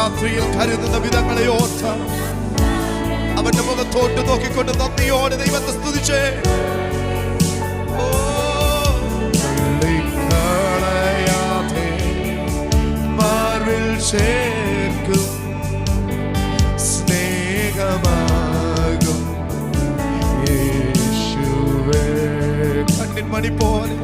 രാത്രിയിൽ കരുതുന്ന വിധങ്ങളെ ഓർത്ത് അവന്റെ മുഖത്തോട്ട് നോക്കിക്കൊണ്ട് നന്ദിയോടെ ദൈവത്തെ സ്തുതിച്ചേ. ചേർക്കും സ്നേഹമാകും യേശുവേ. കണ്ണിൻ മണി പോലെ